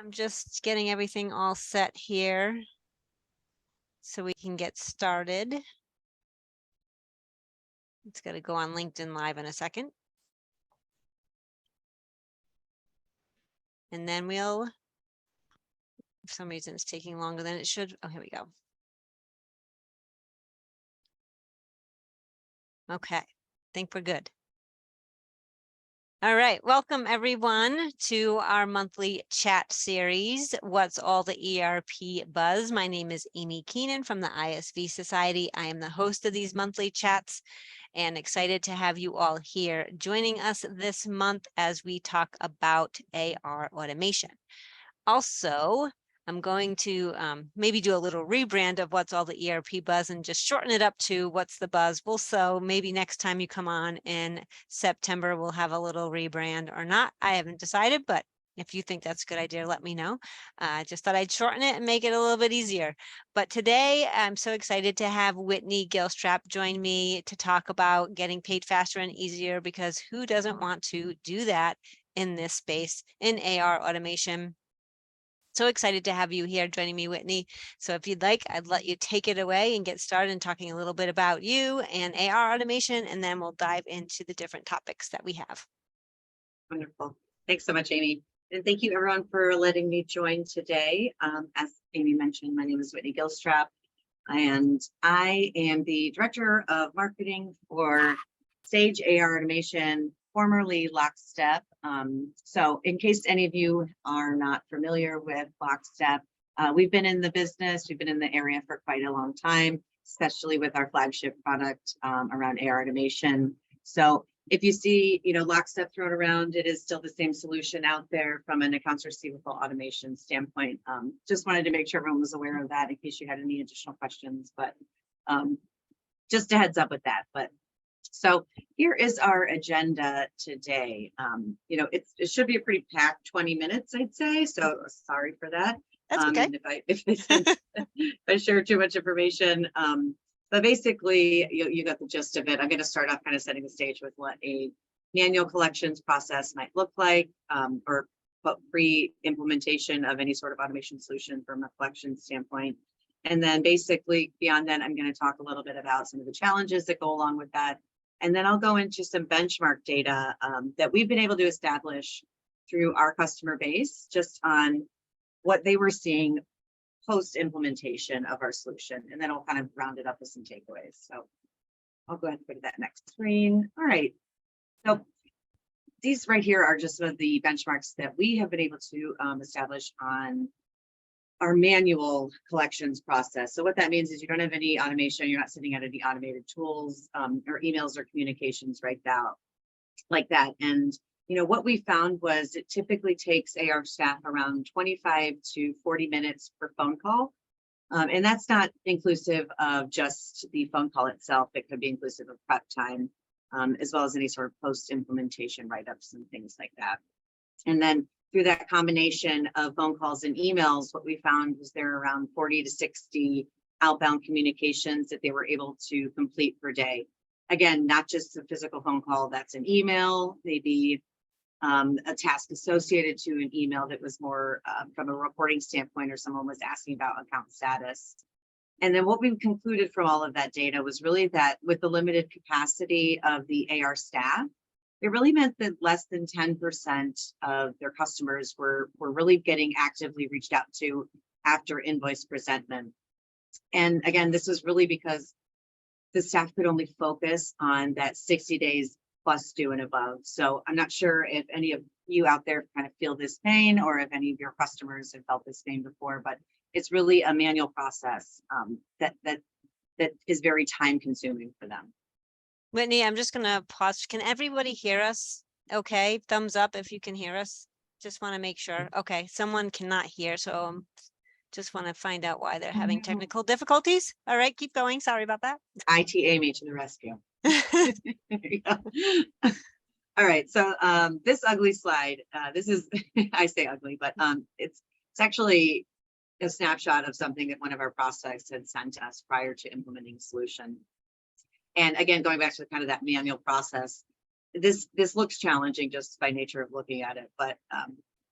I'm just getting everything all set here so we can get started. It's got to go on LinkedIn Live in a second. And then we'll, for some reason it's taking longer than it should. Oh, here we go. Okay, I think we're good. All right, welcome everyone to our monthly chat series, What's All the ERP Buzz? My name is Amy Keenan from the ISV Society. I am the host of these monthly chats and excited to have you all here joining us this month as we talk about AR automation. Also, I'm going to maybe do a little rebrand of What's All the ERP Buzz and just shorten it up to What's the Buzz. So maybe next time you come on in September, we'll have a little rebrand or not. I haven't decided, but if you think that's a good idea, let me know. I just thought I'd shorten it and make it a little bit easier. But today, I'm so excited to have Whitney Gilstrap join me to talk about getting paid faster and easier, because who doesn't want to do that in this space in AR automation? So excited to have you here joining me, Whitney. So if you'd like, I'd let you take it away and get started in talking a little bit about you and AR automation, and then we'll dive into the different topics that we have. Wonderful. Thanks so much, Amy. And thank you everyone for letting me join today. As Amy mentioned, my name is Whitney Gilstrap, and I am the Director of Marketing for Sage AR Automation, formerly Lockstep. So in case any of you are not familiar with Lockstep, we've been in the business, we've been in the area for quite a long time, especially with our flagship product around AR automation. So if you see, Lockstep thrown around, it is still the same solution out there from an accounts receivable automation standpoint. Just wanted to make sure everyone was aware of that in case you had any additional questions, but just a heads up with that. But so here is our agenda today. It should be a pretty packed 20 minutes, I'd say. So sorry for that. That's okay. If I share too much information. But basically, you got the gist of it. I'm going to start off kind of setting the stage with what a manual collections process might look like, or pre-implementation of any sort of automation solution from a collection standpoint. And then basically beyond that, I'm going to talk a little bit about some of the challenges that go along with that. And then I'll go into some benchmark data that we've been able to establish through our customer base, just on what they were seeing post implementation of our solution. And then I'll kind of round it up with some takeaways. So I'll go ahead and go to that next screen. All right. So these right here are just some of the benchmarks that we have been able to establish on our manual collections process. So what that means is you don't have any automation, you're not sitting at any automated tools or emails or communications right now like that. And what we found was it typically takes AR staff around 25 to 40 minutes per phone call. And that's not inclusive of just the phone call itself. It could be inclusive of prep time, as well as any sort of post-implementation write-ups and things like that. And then through that combination of phone calls and emails, what we found was there are around 40 to 60 outbound communications that they were able to complete per day. Again, not just a physical phone call, that's an email, maybe a task associated to an email that was more from a reporting standpoint, or someone was asking about account status. And then what we concluded from all of that data was really that with the limited capacity of the AR staff, it really meant that less than 10% of their customers were really getting actively reached out to after invoice presentment. And again, this was really because the staff could only focus on that 60 days plus due and above. So I'm not sure if any of you out there kind of feel this pain, or if any of your customers have felt this pain before, but it's really a manual process that is very time consuming for them. Whitney, I'm just going to pause. Can everybody hear us? Okay, thumbs up if you can hear us. Just want to make sure. Okay, someone cannot hear, so just want to find out why they're having technical difficulties. All right, keep going. Sorry about that. IT Amy to the rescue. There you go. All right, so this ugly slide, this is, I say ugly, but it's actually a snapshot of something that one of our prospects had sent us prior to implementing the solution. And again, going back to kind of that manual process, this looks challenging just by nature of looking at it, but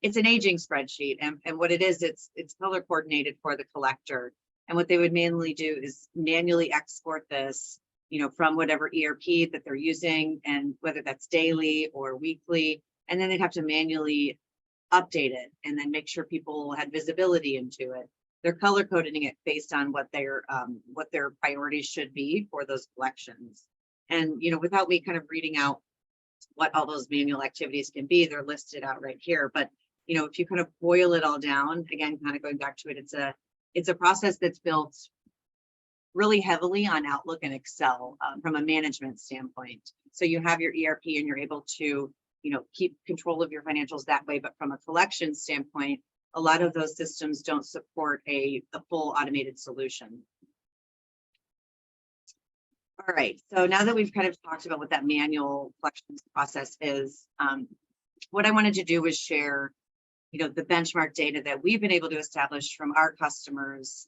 it's an aging spreadsheet, and what it is, it's color coordinated for the collector. And what they would manually do is manually export this, from whatever ERP that they're using, and whether that's daily or weekly, and then they'd have to manually update it and then make sure people had visibility into it. They're color coding it based on what their priorities should be for those collections. And without me kind of reading out what all those manual activities can be, they're listed out right here. But if you kind of boil it all down, again, kind of going back to it, it's a process that's built really heavily on Outlook and Excel from a management standpoint. So you have your ERP and you're able to keep control of your financials that way. But from a collection standpoint, a lot of those systems don't support a full automated solution. All right, so now that we've kind of talked about what that manual collections process is, what I wanted to do was share, the benchmark data that we've been able to establish from our customers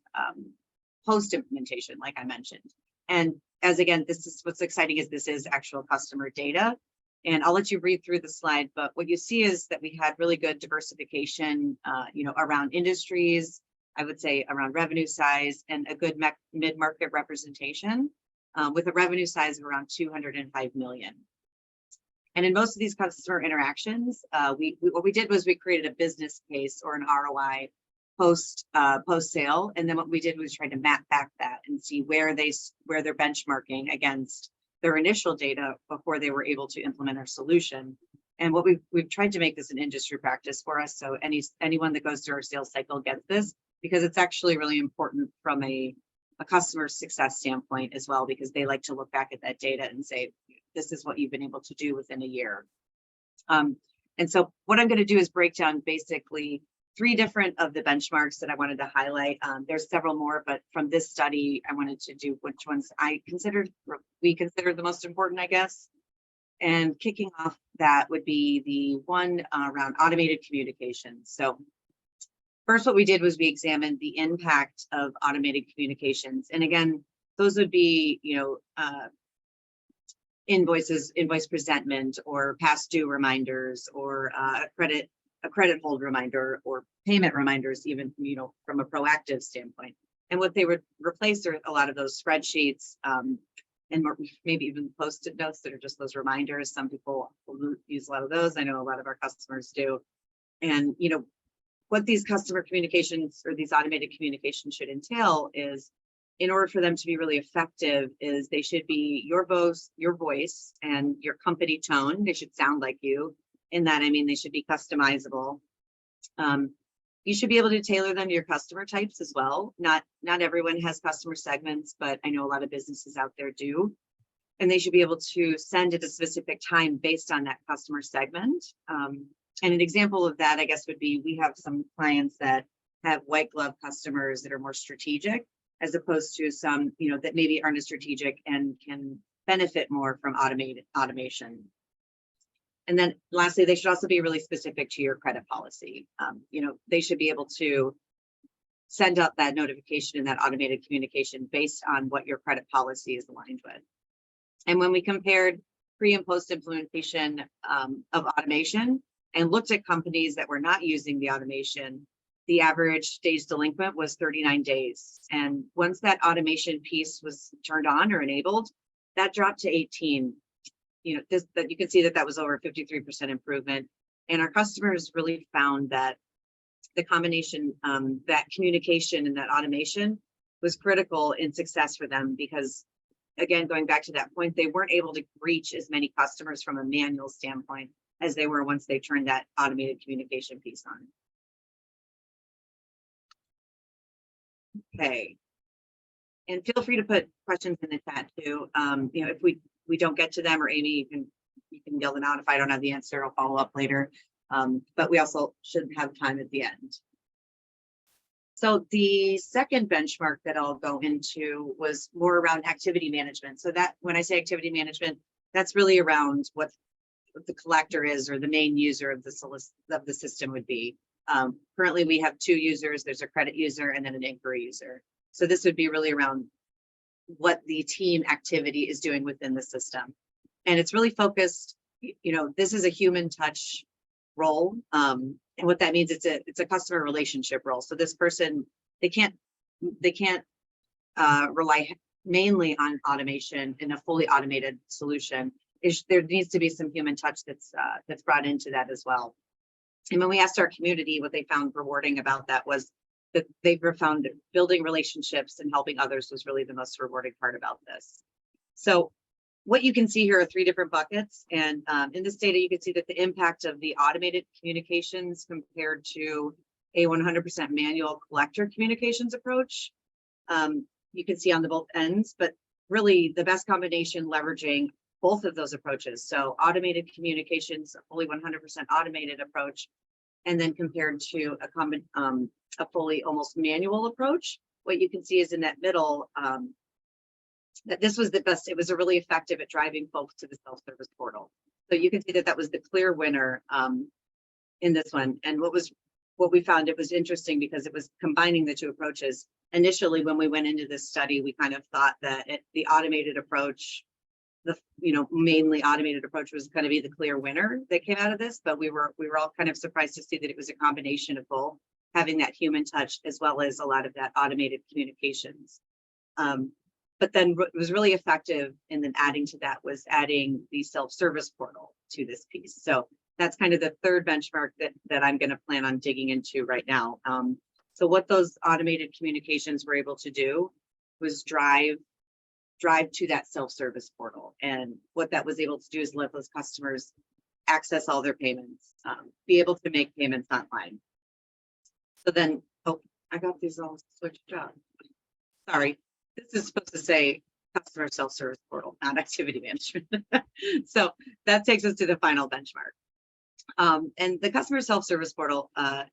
post-implementation, like I mentioned. And as again, this is what's exciting, is this is actual customer data. And I'll let you read through the slide, but what you see is that we had really good diversification, around industries, I would say around revenue size, and a good mid-market representation with a revenue size of around 205 million. And in most of these customer interactions, what we did was we created a business case or an ROI post sale, and then what we did was try to map back that and see where they're benchmarking against their initial data before they were able to implement our solution. And what we've tried to make this an industry practice for us, so anyone that goes through our sales cycle gets this, because it's actually really important from a customer success standpoint as well, because they like to look back at that data and say, this is what you've been able to do within a year. And so what I'm going to do is break down basically 3 different of the benchmarks that I wanted to highlight. There's several more, but from this study, I wanted to do which ones we consider the most important, I guess. And kicking off that would be the one around automated communication. So first, what we did was we examined the impact of automated communications. And again, those would be, invoice presentment, or past due reminders, or a credit hold reminder, or payment reminders, even, from a proactive standpoint. And what they would replace are a lot of those spreadsheets, and maybe even Post-it notes that are just those reminders. Some people use a lot of those. I know a lot of our customers do. And, what these customer communications or these automated communications should entail is, in order for them to be really effective, is they should be your voice and your company tone. They should sound like you. In that, I mean, they should be customizable. You should be able to tailor them to your customer types as well. Not everyone has customer segments, but I know a lot of businesses out there do. And they should be able to send at a specific time based on that customer segment. And an example of that, I guess, would be, we have some clients that have white glove customers that are more strategic, as opposed to some, that maybe aren't as strategic and can benefit more from automation. And then lastly, they should also be really specific to your credit policy. They should be able to send out that notification and that automated communication based on what your credit policy is aligned with. And when we compared pre and post implementation of automation and looked at companies that were not using the automation, the average days delinquent was 39 days. And once that automation piece was turned on or enabled, that dropped to 18. You can see that was over 53% improvement. And our customers really found that the combination, that communication and that automation was critical in success for them, because again, going back to that point, they weren't able to reach as many customers from a manual standpoint as they were once they turned that automated communication piece on. Okay. And feel free to put questions in the chat too. If we don't get to them, or Amy, you can yell them out. If I don't have the answer, I'll follow up later. But we also should have time at the end. So the second benchmark that I'll go into was more around activity management. So that, when I say activity management, that's really around what the collector is, or the main user of the system would be. Currently, we have 2 users. There's a credit user and then an inquiry user. So this would be really around what the team activity is doing within the system. And it's really focused, this is a human touch role. And what that means, it's a customer relationship role. So this person, they can't rely mainly on automation in a fully automated solution. There needs to be some human touch that's brought into that as well. And when we asked our community, what they found rewarding about that was that they found building relationships and helping others was really the most rewarding part about this. So what you can see here are 3 different buckets. And in this data, you can see that the impact of the automated communications compared to a 100% manual collector communications approach, you can see on the both ends, but really the best combination leveraging both of those approaches. So automated communications, a fully 100% automated approach, and then compared to a fully almost manual approach, what you can see is in that middle, that this was the best. It was a really effective at driving folks to the self-service portal. So you can see that that was the clear winner in this one. And what we found, it was interesting because it was combining the 2 approaches. Initially, when we went into this study, we kind of thought that the automated approach, mainly automated approach, was going to be the clear winner that came out of this. But we were all kind of surprised to see that it was a combination of both, having that human touch as well as a lot of that automated communications. But then what was really effective, and then adding to that was adding the self-service portal to this piece. So that's kind of the 3rd benchmark that I'm going to plan on digging into right now. So what those automated communications were able to do was drive to that self-service portal. And what that was able to do is let those customers access all their payments, be able to make payments online. So then, oh, I got these all switched up. Sorry. This is supposed to say customer self-service portal, not activity management. So that takes us to the final benchmark. And the customer self-service portal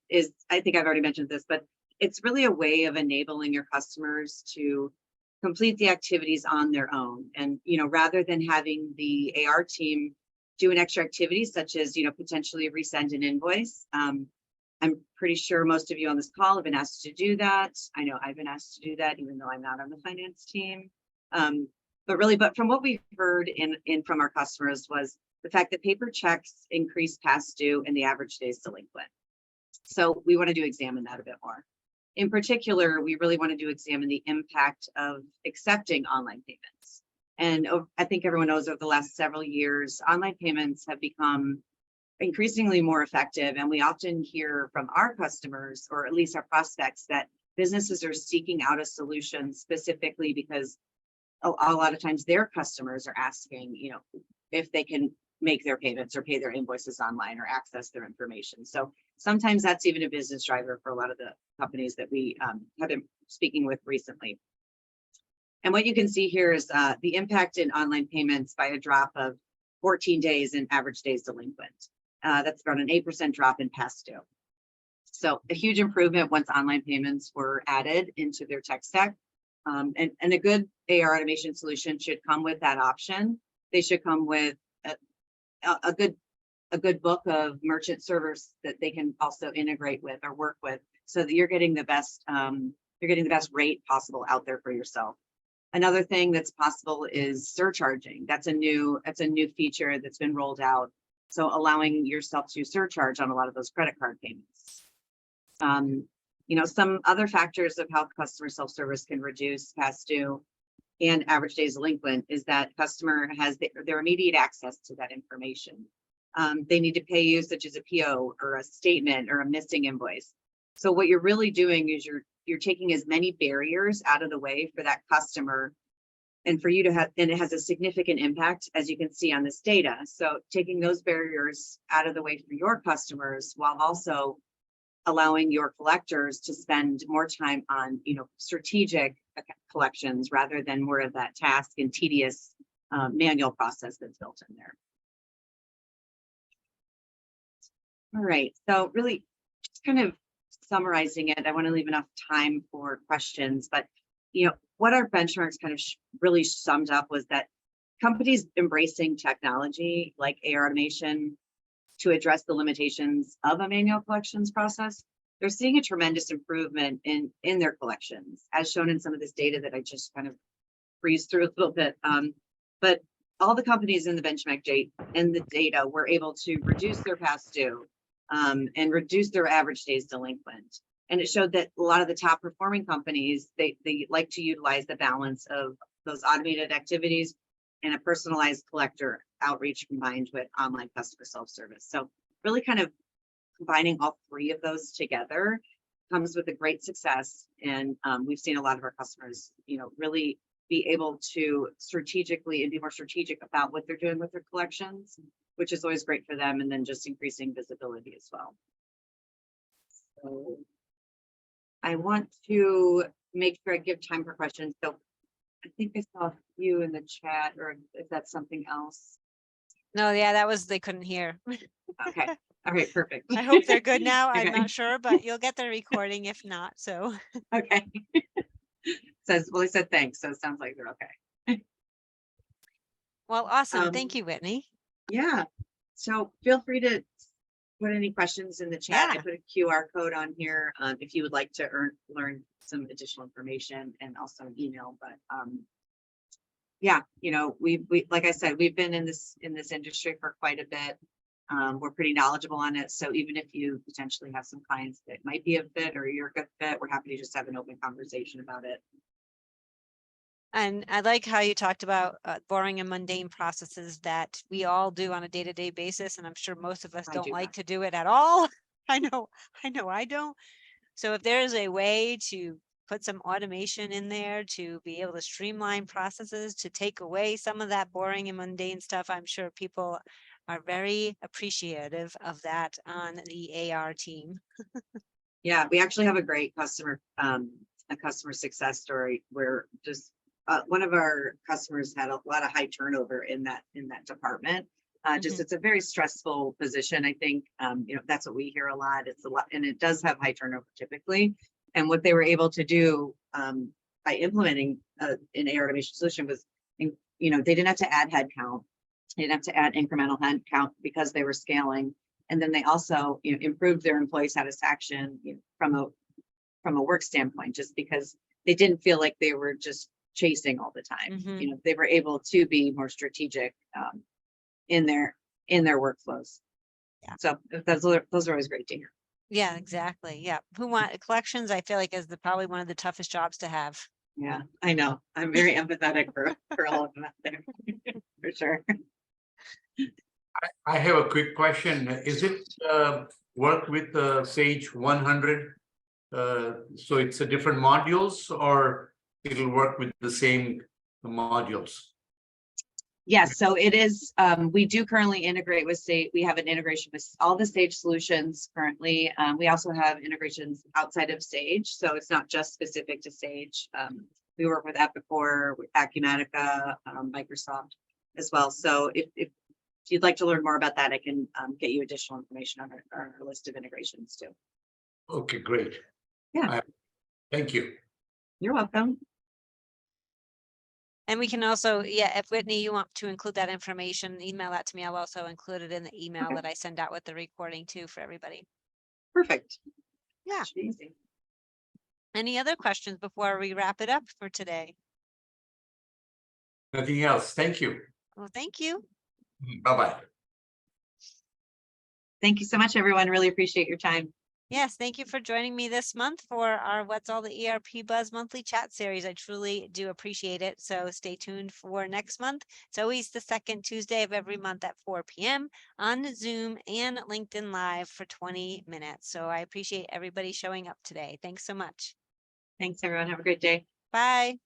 is, I think I've already mentioned this, but it's really a way of enabling your customers to complete the activities on their own. And, rather than having the AR team do an extra activity, such as, potentially resend an invoice. I'm pretty sure most of you on this call have been asked to do that. I know I've been asked to do that, even though I'm not on the finance team. But from what we've heard from our customers was the fact that paper checks increase past due and the average days delinquent. So we wanted to examine that a bit more. In particular, we really wanted to examine the impact of accepting online payments. And I think everyone knows over the last several years, online payments have become increasingly more effective. And we often hear from our customers, or at least our prospects, that businesses are seeking out a solution specifically because a lot of times their customers are asking, if they can make their payments or pay their invoices online or access their information. So sometimes that's even a business driver for a lot of the companies that we have been speaking with recently. And what you can see here is the impact in online payments by a drop of 14 days in average days delinquent. That's about an 8% drop in past due. So a huge improvement once online payments were added into their tech stack. And a good AR automation solution should come with that option. They should come with a good book of merchant servers that they can also integrate with or work with, so that you're getting the best rate possible out there for yourself. Another thing that's possible is surcharging. That's a new feature that's been rolled out. So allowing yourself to surcharge on a lot of those credit card payments. Some other factors of how customer self-service can reduce past due and average days delinquent is that customer has their immediate access to that information. They need to pay you, such as a PO or a statement or a missing invoice. So what you're really doing is you're taking as many barriers out of the way for that customer, and for you to have, and it has a significant impact, as you can see on this data. So taking those barriers out of the way for your customers, while also allowing your collectors to spend more time on, strategic collections rather than more of that task and tedious manual process that's built in there. All right, so really just kind of summarizing it, I want to leave enough time for questions, but what our benchmarks kind of really summed up was that companies embracing technology like AR automation to address the limitations of a manual collections process, they're seeing a tremendous improvement in their collections, as shown in some of this data that I just kind of breezed through a little bit. But all the companies in the benchmark data were able to reduce their past due, and reduce their average days delinquent. And it showed that a lot of the top performing companies, they like to utilize the balance of those automated activities and a personalized collector outreach combined with online customer self-service. So really kind of combining all three of those together comes with a great success. And we've seen a lot of our customers, really be able to strategically and be more strategic about what they're doing with their collections, which is always great for them. And then just increasing visibility as well. So I want to make sure I give time for questions. So I think I saw a few in the chat, or if that's something else. No, yeah, that was, they couldn't hear. Okay. All right, perfect. I hope they're good now. Okay. I'm not sure, but you'll get the recording if not, so. Okay. Says, well, I said thanks, so it sounds like they're okay. Well, awesome. Thank you, Whitney. Yeah. So feel free to put any questions in the chat. Yeah. I put a QR code on here if you would like to learn some additional information, and also an email. But yeah, we like I said, we've been in this industry for quite a bit. We're pretty knowledgeable on it. So even if you potentially have some clients that might be a fit or you're a good fit, we're happy to just have an open conversation about it. And I like how you talked about boring and mundane processes that we all do on a day-to-day basis. And I'm sure most of us don't like to do it at all. I know I don't. So if there is a way to put some automation in there to be able to streamline processes, to take away some of that boring and mundane stuff, I'm sure people are very appreciative of that on the AR team. Yeah, we actually have a great customer success story where just one of our customers had a lot of high turnover in that department. Just it's a very stressful position. I think that's what we hear a lot. It's a lot, and it does have high turnover typically. And what they were able to do by implementing an AR automation solution was, they didn't have to add head count. They didn't have to add incremental head count because they were scaling. And then they also improved their employee satisfaction from a work standpoint, just because they didn't feel like they were just chasing all the time. They were able to be more strategic in their workflows. Yeah. So those are always great to hear. Yeah, exactly. Yeah. Who want collections? I feel like is probably one of the toughest jobs to have. Yeah, I know. I'm very empathetic for all of them out there. For sure. I have a quick question. Is it work with Sage 100? So it's a different modules, or it'll work with the same modules? Yes, so it is. We do currently integrate with Sage. We have an integration with all the Sage solutions currently. We also have integrations outside of Sage, so it's not just specific to Sage. We work with Epicor, with Acumatica, Microsoft as well. So if you'd like to learn more about that, I can get you additional information on our list of integrations too. Okay, great. Yeah. Thank you. You're welcome. And we can also, if Whitney, you want to include that information, email that to me. I'll also include it in the email that I send out with the recording too for everybody. Perfect. Yeah. Easy. Any other questions before we wrap it up for today? Nothing else. Thank you. Well, thank you. Bye-bye. Thank you so much, everyone. Really appreciate your time. Yes, thank you for joining me this month for our What's All the ERP Buzz monthly chat series. I truly do appreciate it. So stay tuned for next month. It's always the second Tuesday of every month at 4 p.m. on Zoom and LinkedIn Live for 20 minutes. So I appreciate everybody showing up today. Thanks so much. Thanks, everyone. Have a great day. Bye.